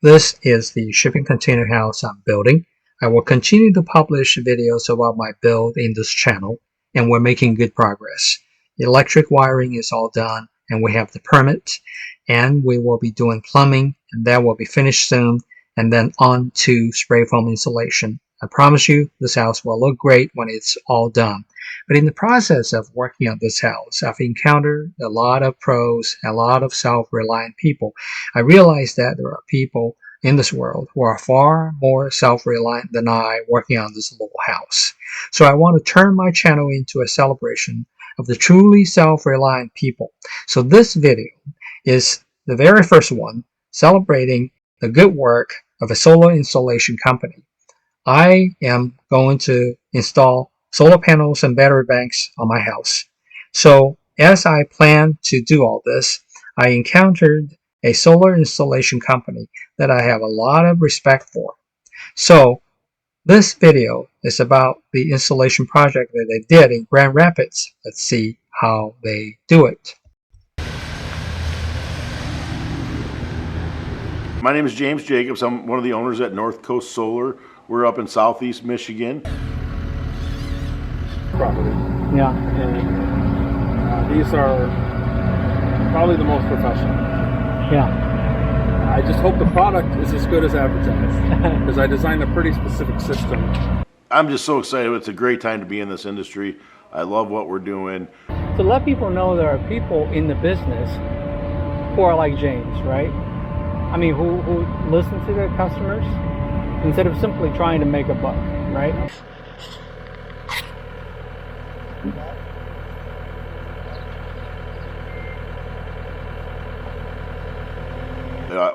This is the shipping container house I'm building. I will continue to publish videos about my build in this channel, and we're making good progress. Electric wiring is all done, and we have the permit, and we will be doing plumbing, and that will be finished soon, and then on to spray foam insulation. I promise you, this house will look great when it's all done. But in the process of working on this house, I've encountered a lot of pros, a lot of self-reliant people. I realize that there are people in this world who are far more self-reliant than I working on this little house. So I want to turn my channel into a celebration of the truly self-reliant people. So this video is the very first one celebrating the good work of a solar installation company. I am going to install solar panels and battery banks on my house. So as I plan to do all this, I encountered a solar installation company that I have a lot of respect for. So this video is about the installation project that they did in Grand Rapids. Let's see how they do it. My name is James Jacobs. I'm one of the owners at North Coast Solar. We're up in southeast Michigan. Property. Yeah. And these are probably the most professional. Yeah. I just hope the product is as good as advertised because I designed a pretty specific system. I'm just so excited. It's a great time to be in this industry. I love what we're doing. To let people know there are people in the business who are like James, right? I mean, who listen to their customers instead of simply trying to make a buck, right?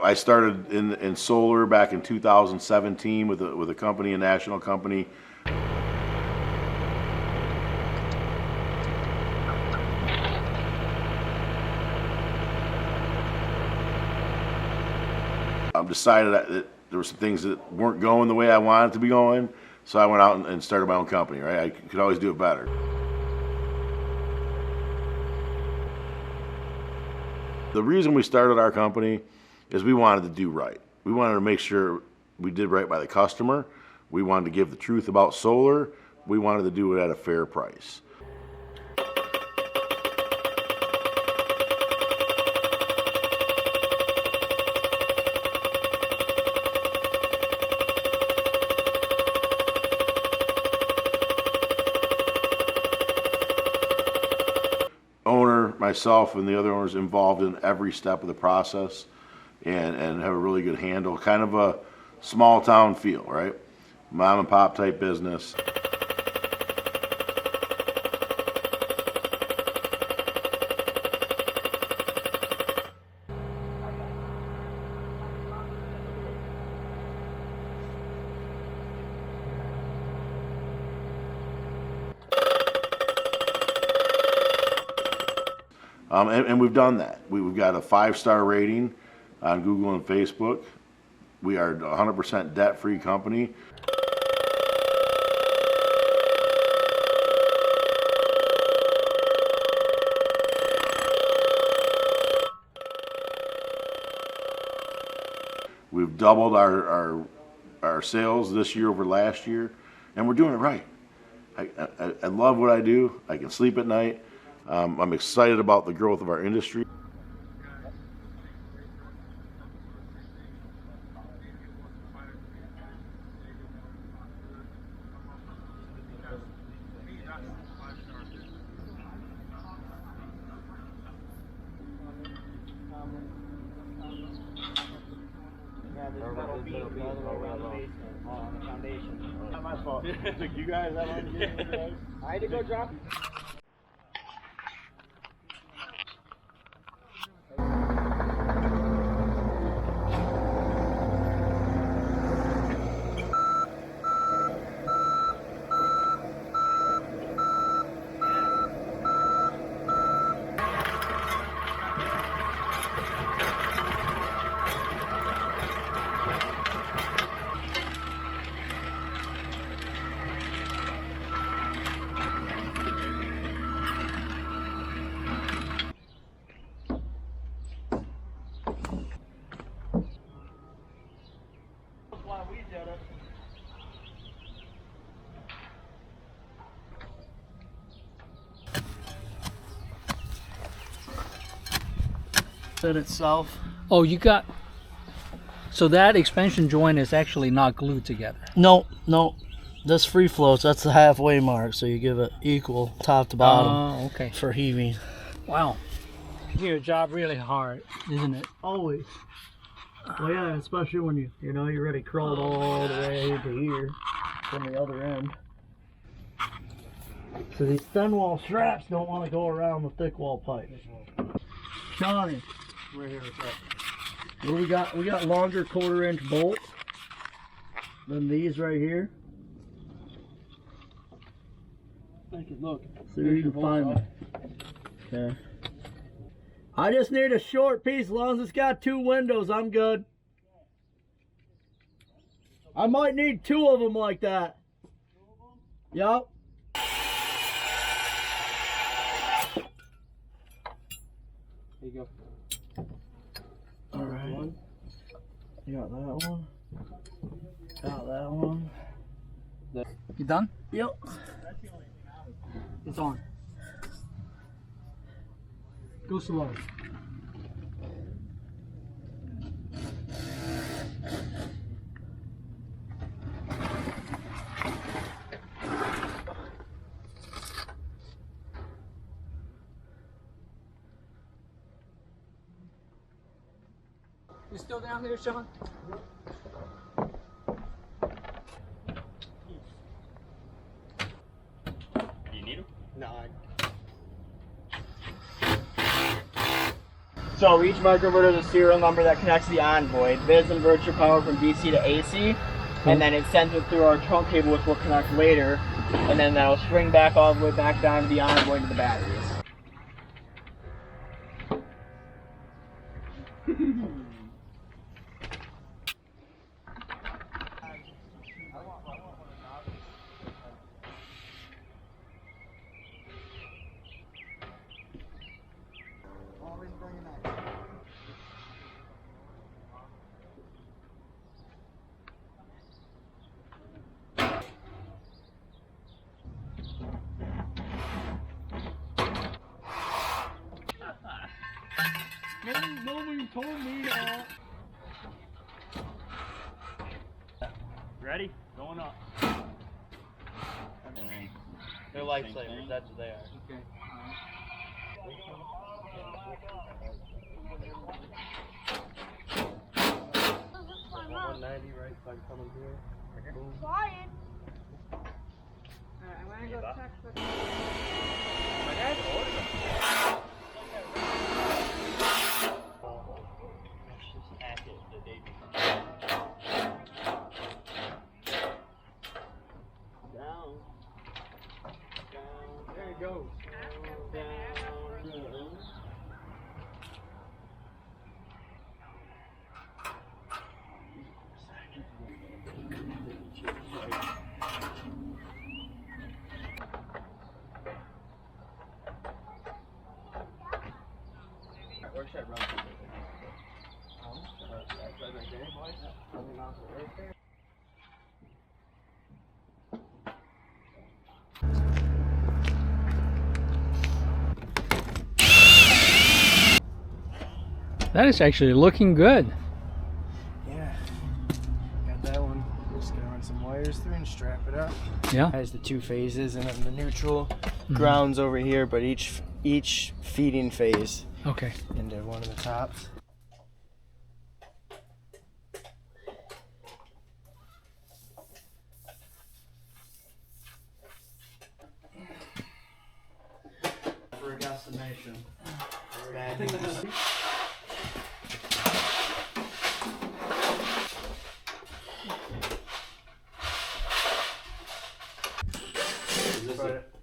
I started in solar back in 2017 with a company, a national company. I've decided that there were some things that weren't going the way I wanted to be going, so I went out and started my own company, right? I could always do it better. The reason we started our company is we wanted to do right. We wanted to make sure we did right by the customer. We wanted to give the truth about solar. We wanted to do it at a fair price. Owner, myself, and the other owners involved in every step of the process and have a really good handle. Kind of a small town feel, right? Mom and pop type business. And we've done that. We've got a 5-star rating on Google and Facebook. We are a 100% debt-free company. We've doubled our sales this year over last year, and we're doing it right. I love what I do. I can sleep at night. I'm excited about the growth of our industry. Not my fault. You guys have on the I had to go drop. fit itself. Oh, you got. So that expansion joint is actually not glued together. No, no. This free floats, that's the halfway mark, so you give it equal top to bottom. Oh, okay. For heaving. Wow. Your job really hard, isn't it? Always. Well, yeah, especially when you know you're ready crawled all the way to here from the other end. So these thin wall straps don't want to go around the thick wall pipe. Johnny, right here. Well, we got longer 1/4 inch bolts than these right here. Look. So you can find me. Okay. I just need a short piece. As long as it's got 2 windows, I'm good. I might need 2 of them like that. Yup. There you go. All right. You got that one. Got that one. You done? Yep. It's on. Go slow. You still down there, Sean? You need them? No. So each microinverter is a serial number that connects to the Envoy. This inverts your power from DC to AC, and then it sends it through our trunk cable, which will connect later, and then that'll string back all the way back down to the Envoy to the batteries. Nobody told me that. Ready? Going up. They're lifesavers, that's what they are. Okay. Right, by coming here. Flying. Alright, I'm gonna go check the. My dad ordered them. Let's just hack it the day before. Down. Down. There it goes. Down. Where should I run to? Right there, boys. Right there. That is actually looking good. Yeah. Got that one. Just gonna run some wires through and strap it up. Yeah. Has the 2 phases and then the neutral grounds over here, but each feeding phase Okay. into one of the tops. For a guesstimation.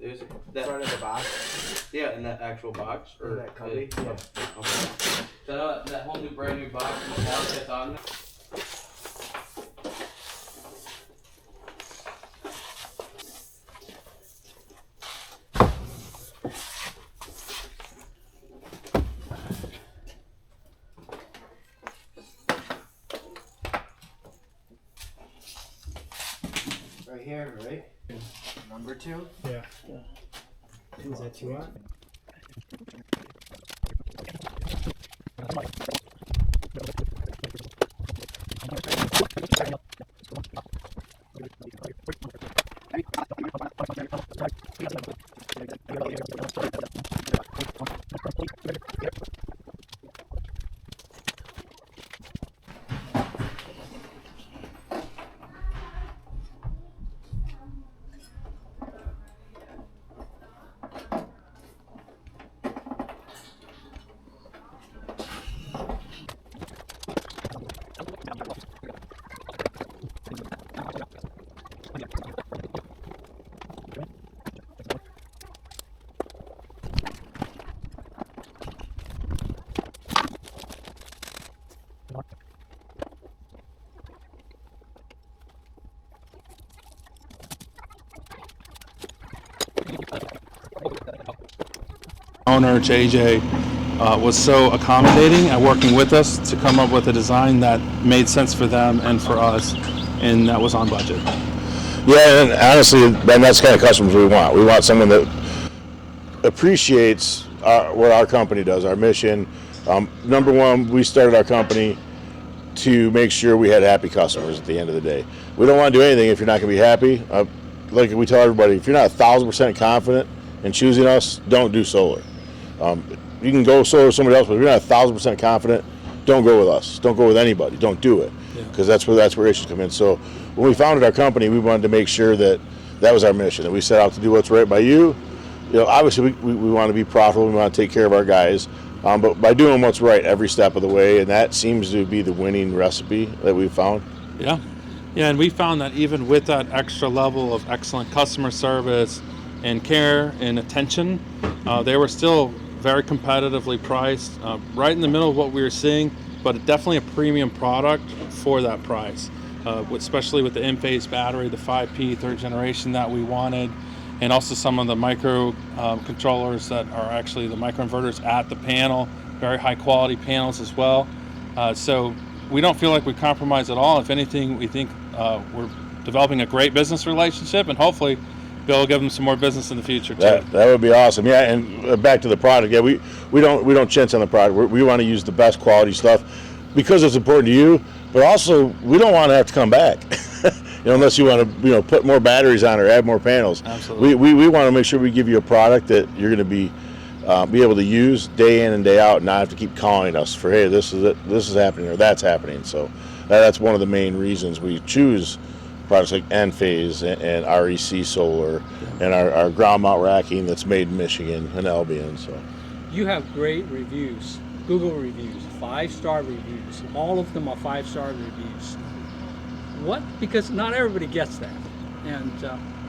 Is that Front of the box. yeah, in that actual box or That cubby? Yeah. Yeah. Okay. So that whole new brand new box that's on there. Right here, right? Number 2? Yeah. Is that 2 on? Owner JJ was so accommodating and working with us to come up with a design that made sense for them and for us, and that was on budget. Yeah, and honestly, Ben, that's the kind of customers we want. We want someone that appreciates what our company does, our mission. Number one, we started our company to make sure we had happy customers at the end of the day. We don't want to do anything if you're not going to be happy. Like we tell everybody, if you're not 1,000% confident in choosing us, don't do solar. You can go solar with somebody else, but if you're not 1,000% confident, don't go with us. Don't go with anybody. Don't do it, because that's where issues come in. So when we founded our company, we wanted to make sure that was our mission, that we set out to do what's right by you. You know, obviously we want to be profitable. We want to take care of our guys, but by doing what's right every step of the way, and that seems to be the winning recipe that we've found. Yeah, and we found that even with that extra level of excellent customer service and care and attention, they were still very competitively priced, right in the middle of what we were seeing, but definitely a premium product for that price, especially with the in-phase battery, the 5P third generation that we wanted, and also some of the micro controllers that are actually the microinverters at the panel, very high quality panels as well. So we don't feel like we compromise at all. If anything, we think we're developing a great business relationship, and hopefully be able to give them some more business in the future too. That would be awesome. Yeah, and back to the product. Yeah, we don't chintz on the product. We want to use the best quality stuff because it's important to you, but also we don't want to have to come back. Unless you want to put more batteries on or add more panels. Absolutely. We want to make sure we give you a product that you're going to be able to use day in and day out, and not have to keep calling us for, hey, this is happening or that's happening. So that's one of the main reasons we choose products like Enphase and REC Solar and our ground mount racking that's made in Michigan and Albion. So You have great reviews, Google reviews, 5-star reviews. All of them are 5-star reviews. What? Because not everybody gets that. And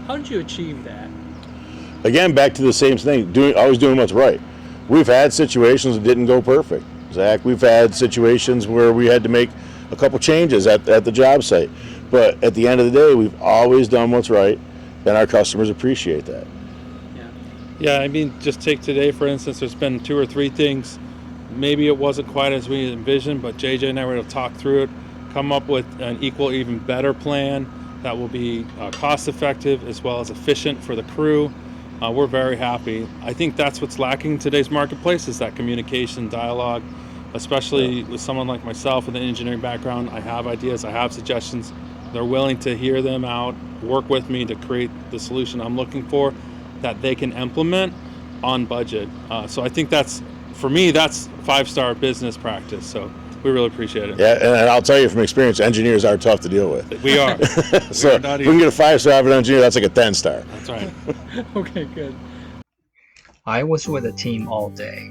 how did you achieve that? again, back to the same thing, always doing what's right. We've had situations that didn't go perfect, Zach. We've had situations where we had to make a couple changes at the job site. But at the end of the day, we've always done what's right, and our customers appreciate that. Yeah, I mean, just take today, for instance, there's been 2 or 3 things. Maybe it wasn't quite as we envisioned, but JJ and I were able to talk through it, come up with an equal, even better plan that will be cost effective as well as efficient for the crew. We're very happy. I think that's what's lacking in today's marketplace is that communication, dialogue, especially with someone like myself with an engineering background. I have ideas, I have suggestions. They're willing to hear them out, work with me to create the solution I'm looking for that they can implement on budget. So I think that's, for me, that's 5-star business practice. So we really appreciate it. Yeah, and I'll tell you from experience, engineers are tough to deal with. We are. So if we can get a 5-star of an engineer, that's like a 10-star. That's right. Okay, good. I was with the team all day.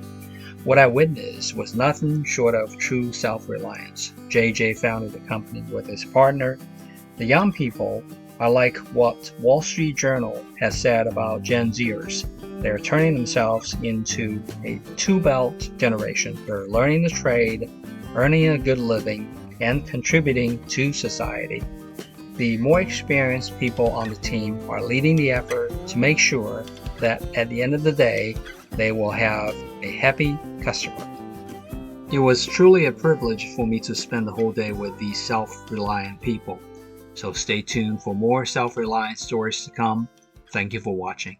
What I witnessed was nothing short of true self-reliance. JJ founded the company with his partner. The young people are like what Wall Street Journal has said about Gen Zers. They're turning themselves into a two-belt generation. They're learning the trade, earning a good living, and contributing to society. The more experienced people on the team are leading the effort to make sure that at the end of the day, they will have a happy customer. It was truly a privilege for me to spend the whole day with these self-reliant people. So stay tuned for more self-reliant stories to come. Thank you for watching.